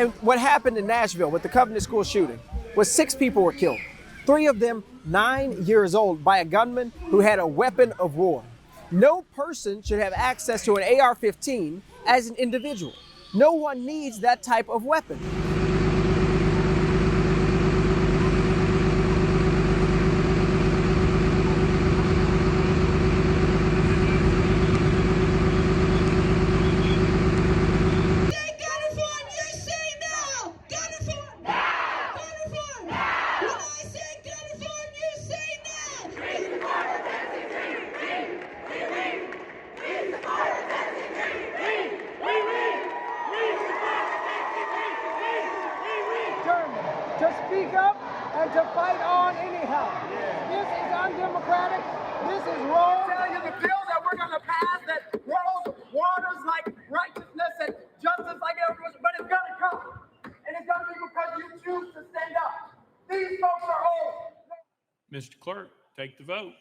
And what happened in Nashville with the Covenant School shooting was 6 people were killed. 3 of them 9 years old by a gunman who had a weapon of war. No person should have access to an AR-15 as an individual. No one needs that type of weapon. To speak up and to fight on anyhow. This is undemocratic. This is wrong. I tell you the bill that we're going to pass that rolls waters like righteousness and justice like everyone, but it's going to come. And it's going to be because you choose to stand up. These folks are old. Mr. Clerk, take the vote.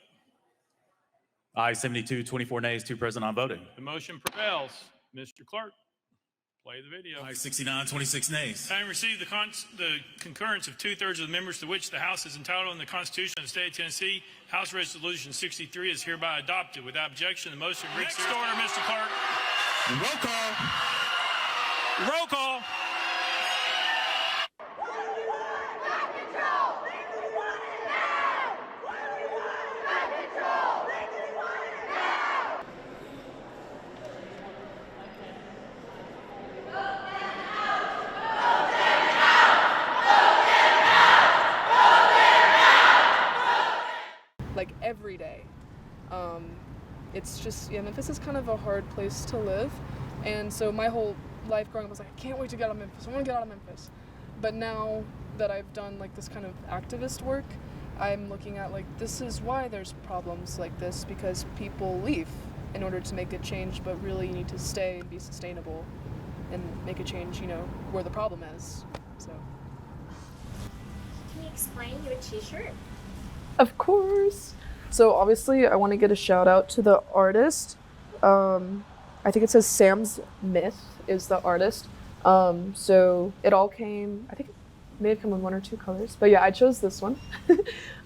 Aye, 72, 24 nays, 2 present, on voting. The motion prevails. Mr. Clerk, play the video. Aye, 69, 26 nays. Having received the concurrence of 2/3 of the members to which the House is entitled in the Constitution of the State of Tennessee, House Resolution 63 is hereby adopted. Without objection, the motion next order, Mr. Clerk. Roll call. Roll call. Like every day. It's just, Memphis is kind of a hard place to live, and so my whole life growing up was like, I can't wait to get out of Memphis, I want to get out of Memphis. But now that I've done like this kind of activist work, I'm looking at like, this is why there's problems like this, because people leave in order to make a change, but really you need to stay and be sustainable and make a change, where the problem is, so. Can you explain your t-shirt? Of course. So obviously I want to get a shout out to the artist. I think it says Sam's Myth is the artist. So it all came, I think it may have come in 1 or 2 colors, but yeah, I chose this one.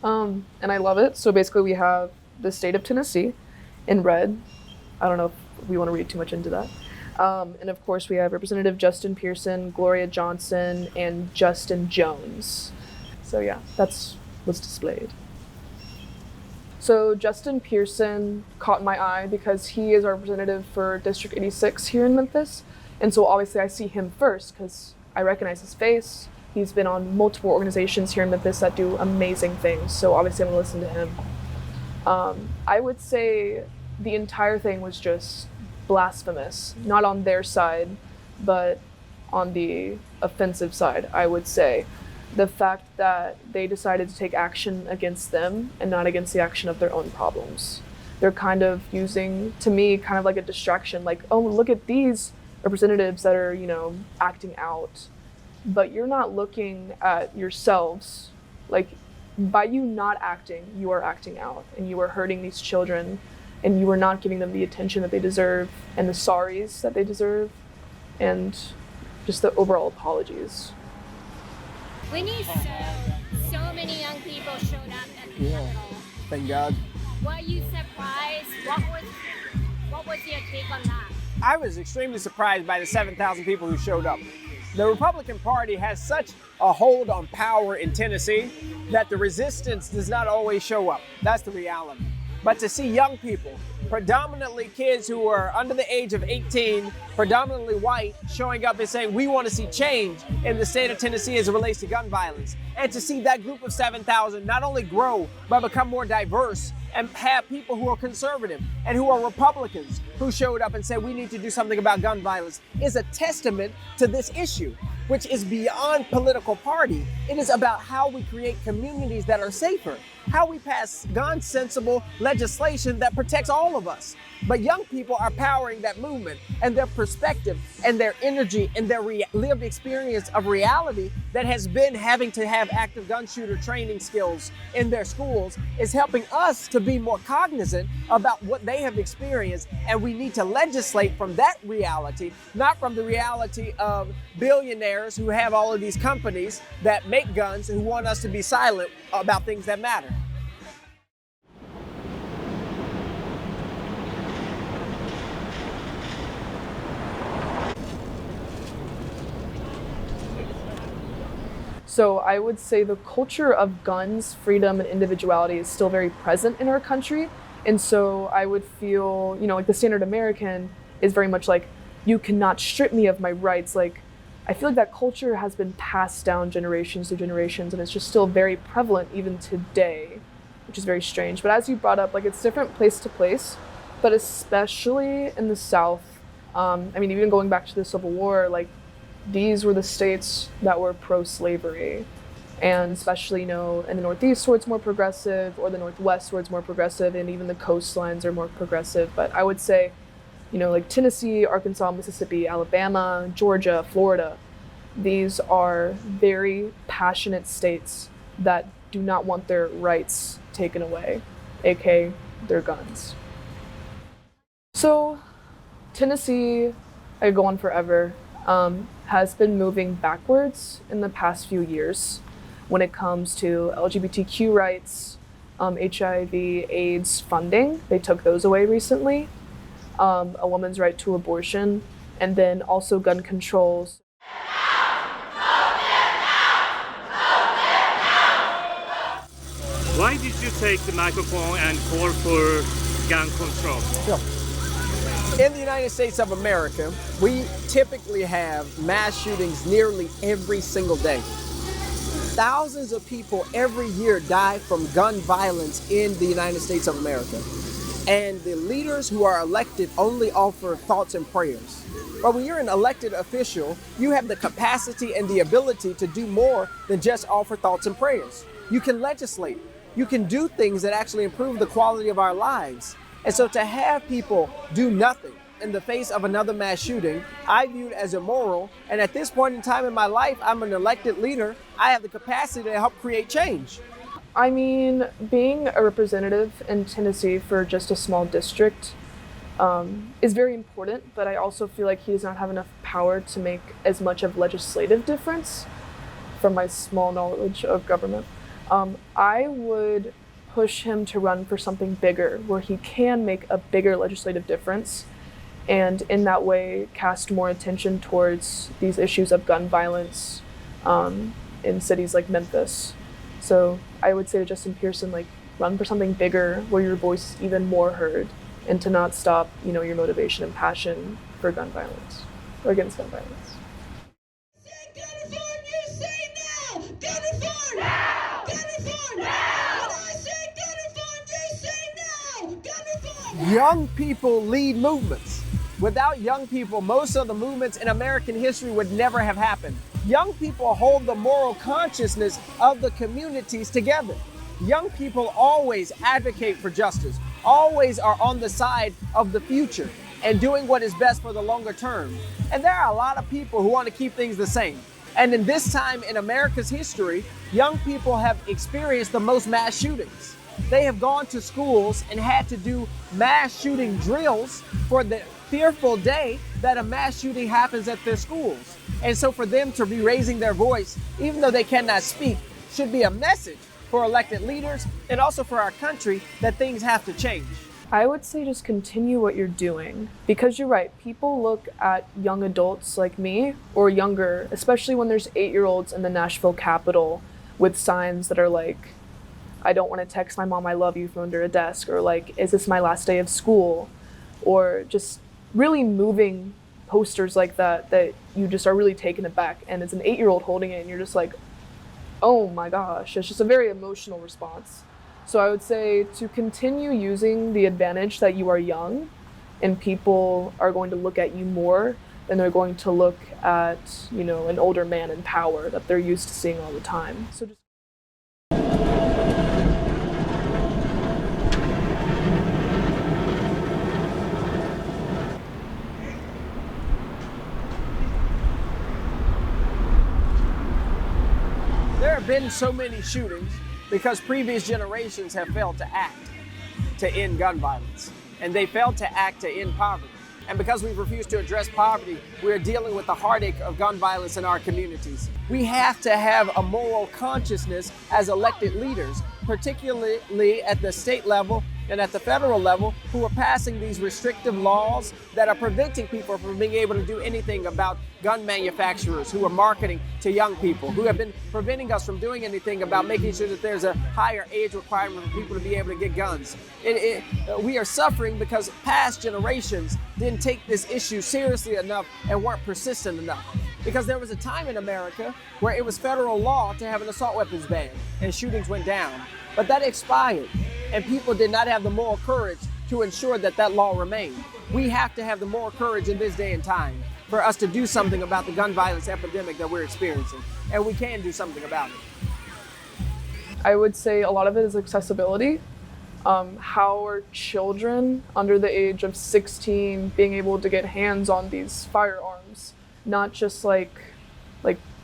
And I love it. So basically we have the state of Tennessee in red. I don't know if we want to read too much into that. And of course we have Representative Justin Pearson, Gloria Johnson, and Justin Jones. So yeah, that's what's displayed. So Justin Pearson caught my eye because he is our representative for District 86 here in Memphis. And so obviously I see him first because I recognize his face. He's been on multiple organizations here in Memphis that do amazing things. So obviously I'm gonna listen to him. I would say the entire thing was just blasphemous, not on their side, but on the offensive side, I would say. The fact that they decided to take action against them and not against the action of their own problems. They're kind of using, to me, kind of like a distraction, like, oh, look at these representatives that are, acting out. But you're not looking at yourselves. Like, by you not acting, you are acting out, and you are hurting these children, and you are not giving them the attention that they deserve, and the sorries that they deserve, and just the overall apologies. When you saw so many young people showed up at the Capitol, Thank God. were you surprised? What was your take on that? I was extremely surprised by the 7,000 people who showed up. The Republican Party has such a hold on power in Tennessee that the resistance does not always show up. That's the reality. But to see young people, predominantly kids who are under the age of 18, predominantly white, showing up and saying, we want to see change in the state of Tennessee as it relates to gun violence. And to see that group of 7,000 not only grow, but become more diverse and have people who are conservative and who are Republicans who showed up and said, we need to do something about gun violence, is a testament to this issue, which is beyond political party. It is about how we create communities that are safer, how we pass gun-sensible legislation that protects all of us. But young people are powering that movement, and their perspective and their energy and their lived experience of reality that has been having to have active gun shooter training skills in their schools is helping us to be more cognizant about what they have experienced. And we need to legislate from that reality, not from the reality of billionaires billionaires who have all of these companies that make guns who want us to be silent about things that matter. So I would say the culture of guns, freedom, and individuality is still very present in our country. And so I would feel, like the standard American is very much like, you cannot strip me of my rights. Like, I feel like that culture has been passed down generations to generations, and it's just still very prevalent even today, which is very strange. But as you brought up, like, it's different place to place, but especially in the South, even going back to the Civil War, like, these were the states that were pro-slavery, and especially, in the Northeast where it's more progressive, or the Northwest where it's more progressive, and even the coastlines are more progressive. But I would say, like Tennessee, Arkansas, Mississippi, Alabama, Georgia, Florida, these are very passionate states that do not want their rights taken away, aka their guns. So Tennessee, I could go on forever, has been moving backwards in the past few years when it comes to LGBTQ rights, HIV, AIDS funding. They took those away recently. A woman's right to abortion, and then also gun controls. Why did you take the microphone and call for gun control? In the United States of America, we typically have mass shootings nearly every single day. Thousands of people every year die from gun violence in the United States of America. And the leaders who are elected only offer thoughts and prayers. But when you're an elected official, you have the capacity and the ability to do more than just offer thoughts and prayers. You can legislate. You can do things that actually improve the quality of our lives. And so to have people do nothing in the face of another mass shooting, I view it as immoral. And at this point in time in my life, I'm an elected leader. I have the capacity to help create change. Being a representative in Tennessee for just a small district is very important, but I also feel like he does not have enough power to make as much of legislative difference from my small knowledge of government. I would push him to run for something bigger, where he can make a bigger legislative difference, and in that way cast more attention towards these issues of gun violence in cities like Memphis. So I would say to Justin Pearson, run for something bigger where your voice is even more heard, and to not stop, your motivation and passion for gun violence, or against gun violence. Young people lead movements. Without young people, most of the movements in American history would never have happened. Young people hold the moral consciousness of the communities together. Young people always advocate for justice, always are on the side of the future and doing what is best for the longer term. And there are a lot of people who want to keep things the same. And in this time in America's history, young people have experienced the most mass shootings. They have gone to schools and had to do mass shooting drills for the fearful day that a mass shooting happens at their schools. And so for them to be raising their voice, even though they cannot speak, should be a message for elected leaders and also for our country that things have to change. I would say just continue what you're doing, because you're right. People look at young adults like me or younger, especially when there's 8-year-olds in the Nashville Capitol with signs that are like, I don't want to text my mom I love you from under a desk, or like, is this my last day of school? Or just really moving posters like that you just are really taken aback, and it's an 8-year-old holding it and you're just like, oh my gosh. It's just a very emotional response. So I would say to continue using the advantage that you are young, and people are going to look at you more than they're going to look at, an older man in power that they're used to seeing all the time. So just There have been so many shootings because previous generations have failed to act to end gun violence, and they failed to act to end poverty. And because we've refused to address poverty, we are dealing with the heartache of gun violence in our communities. We have to have a moral consciousness as elected leaders, particularly at the state level and at the federal level, who are passing these restrictive laws that are preventing people from being able to do anything about gun manufacturers who are marketing to young people, who have been preventing us from doing anything about making sure that there's a higher age requirement for people to be able to get guns. We are suffering because past generations didn't take this issue seriously enough and weren't persistent enough. Because there was a time in America where it was federal law to have an assault weapons ban and shootings went down. But that expired, and people did not have the moral courage to ensure that that law remained. We have to have the moral courage in this day and time for us to do something about the gun violence epidemic that we're experiencing, and we can do something about it. I would say a lot of it is accessibility. How are children under the age of 16 being able to get hands on these firearms? Not just like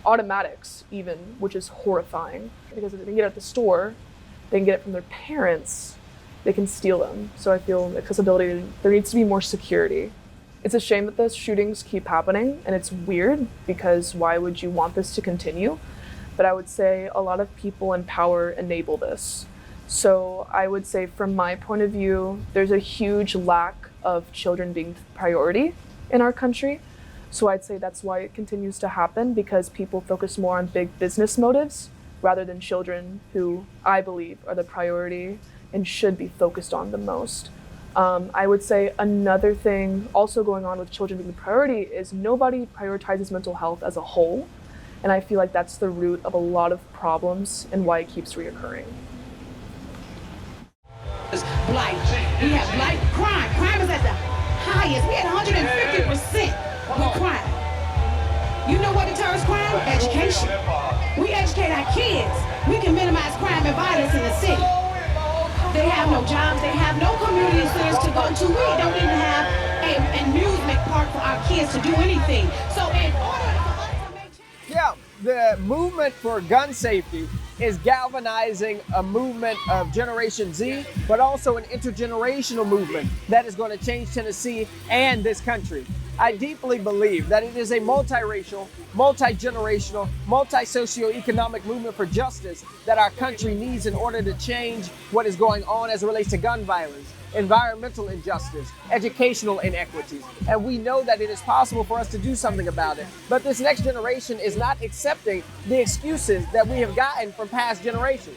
automatics even, which is horrifying. Because if they can get it at the store, they can get it from their parents, they can steal them. So I feel accessibility, there needs to be more security. It's a shame that those shootings keep happening, and it's weird because why would you want this to continue? But I would say a lot of people in power enable this. So I would say from my point of view, there's a huge lack of children being priority in our country. So I'd say that's why it continues to happen, because people focus more on big business motives rather than children, who I believe are the priority and should be focused on the most. I would say another thing also going on with children being the priority is nobody prioritizes mental health as a whole. And I feel like that's the root of a lot of problems and why it keeps reoccurring. Blight. We have blight. Crime is at the highest. We had 150% with crime. You know what deters crime? Education. We educate our kids. We can minimize crime and violence in the city. They have no jobs. They have no community centers to go to. We don't even have an amusement park for our kids to do anything. So in order for us to make change... Yeah, the movement for gun safety is galvanizing a movement of Generation Z, but also an intergenerational movement that is going to change Tennessee and this country. I deeply believe that it is a multiracial, multi-generational, multi-socioeconomic movement for justice that our country needs in order to change what is going on as it relates to gun violence, environmental injustice, educational inequities. And we know that it is possible for us to do something about it. But this next generation is not accepting the excuses that we have gotten from past generations.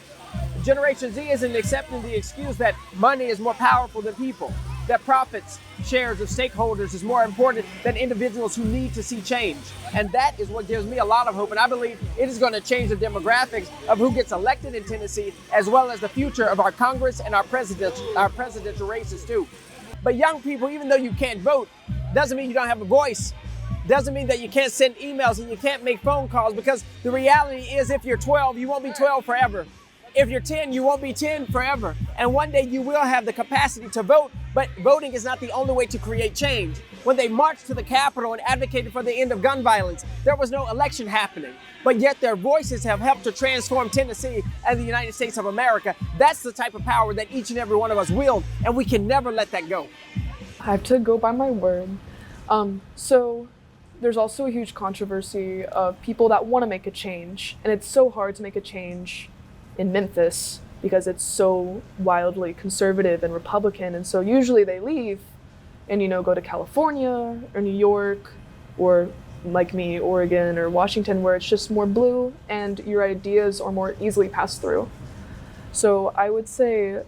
Generation Z isn't accepting the excuse that money is more powerful than people, that profits, shares of stakeholders is more important than individuals who need to see change. And that is what gives me a lot of hope. And I believe it is going to change the demographics of who gets elected in Tennessee, as well as the future of our Congress and our presidential races too. But young people, even though you can't vote, doesn't mean you don't have a voice. Doesn't mean that you can't send emails and you can't make phone calls, because the reality is if you're 12, you won't be 12 forever. If you're 10, you won't be 10 forever. And one day you will have the capacity to vote, but voting is not the only way to create change. When they marched to the Capitol and advocated for the end of gun violence, there was no election happening. But yet their voices have helped to transform Tennessee and the United States of America. That's the type of power that each and every one of us wield, and we can never let that go. I have to go by my word. So there's also a huge controversy of people that want to make a change, and it's so hard to make a change in Memphis because it's so wildly conservative and Republican, and so usually they leave and go to California or New York or, like me, Oregon or Washington, where it's just more blue and your ideas are more easily passed through. So I would say,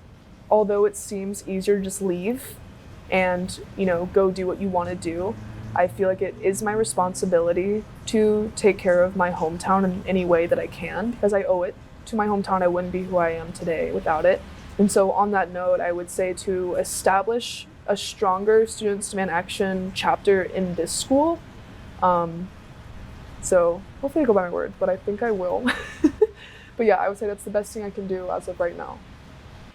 although it seems easier to just leave and go do what you want to do, I feel like it is my responsibility to take care of my hometown in any way that I can, because I owe it to my hometown. I wouldn't be who I am today without it. And so on that note, I would say to establish a stronger Students Demand Action chapter in this school. So hopefully I go by my word, but I think I will. But yeah, I would say that's the best thing I can do as of right now.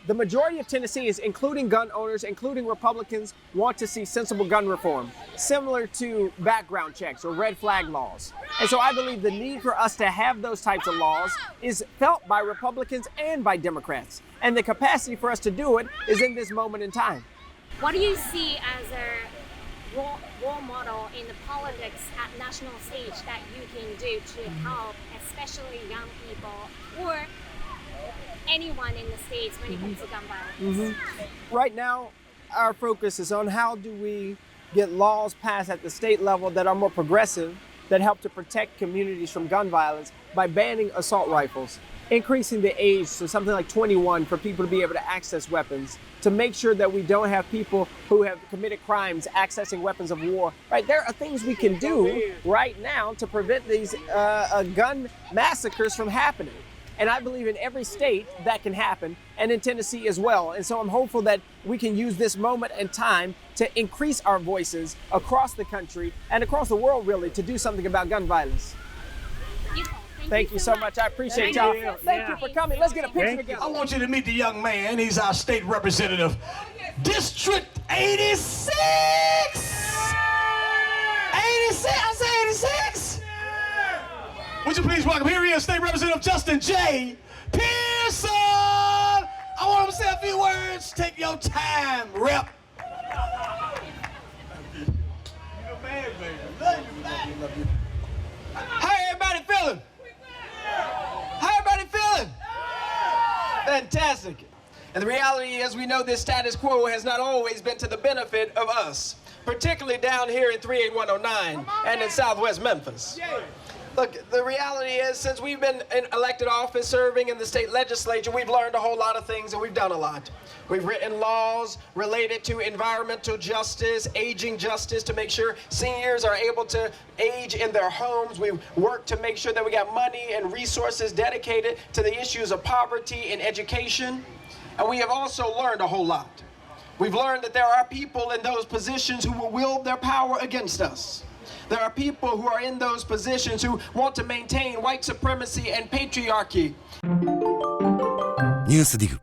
The majority of Tennesseans, including gun owners, including Republicans, want to see sensible gun reform, similar to background checks or red flag laws. And so I believe the need for us to have those types of laws is felt by Republicans and by Democrats. And the capacity for us to do it is in this moment in time. What do you see as role model in the politics at national stage that you can do to help, especially young people or anyone in the States when it comes to gun violence? Right now, our focus is on how do we get laws passed at the state level that are more progressive, that help to protect communities from gun violence by banning assault rifles, increasing the age to something like 21 for people to be able to access weapons, to make sure that we don't have people who have committed crimes accessing weapons of war. Right, there are things we can do right now to prevent these gun massacres from happening. And I believe in every state that can happen, and in Tennessee as well. And so I'm hopeful that we can use this moment and time to increase our voices across the country and across the world, really, to do something about gun violence. Thank you so much. I appreciate y'all. Thank you for coming. Let's get a picture together. I want you to meet the young man. He's our state representative. District 86! 86! I say 86! Would you please welcome, here he is, State Representative Justin J. Pearson! I want him to say a few words. Take your time, Rep. You're a man, baby. Love you. How everybody feeling? How everybody feeling? Fantastic. And the reality is we know this status quo has not always been to the benefit of us, particularly down here in 38109 and in Southwest Memphis. Look, the reality is since we've been in elected office serving in the state legislature, we've learned a whole lot of things and we've done a lot. We've written laws related to environmental justice, aging justice, to make sure seniors are able to age in their homes. We've worked to make sure that we got money and resources dedicated to the issues of poverty and education. And we have also learned a whole lot. We've learned that there are people in those positions who will wield their power against us. There are people who are in those positions who want to maintain white supremacy and patriarchy. NEWSDIG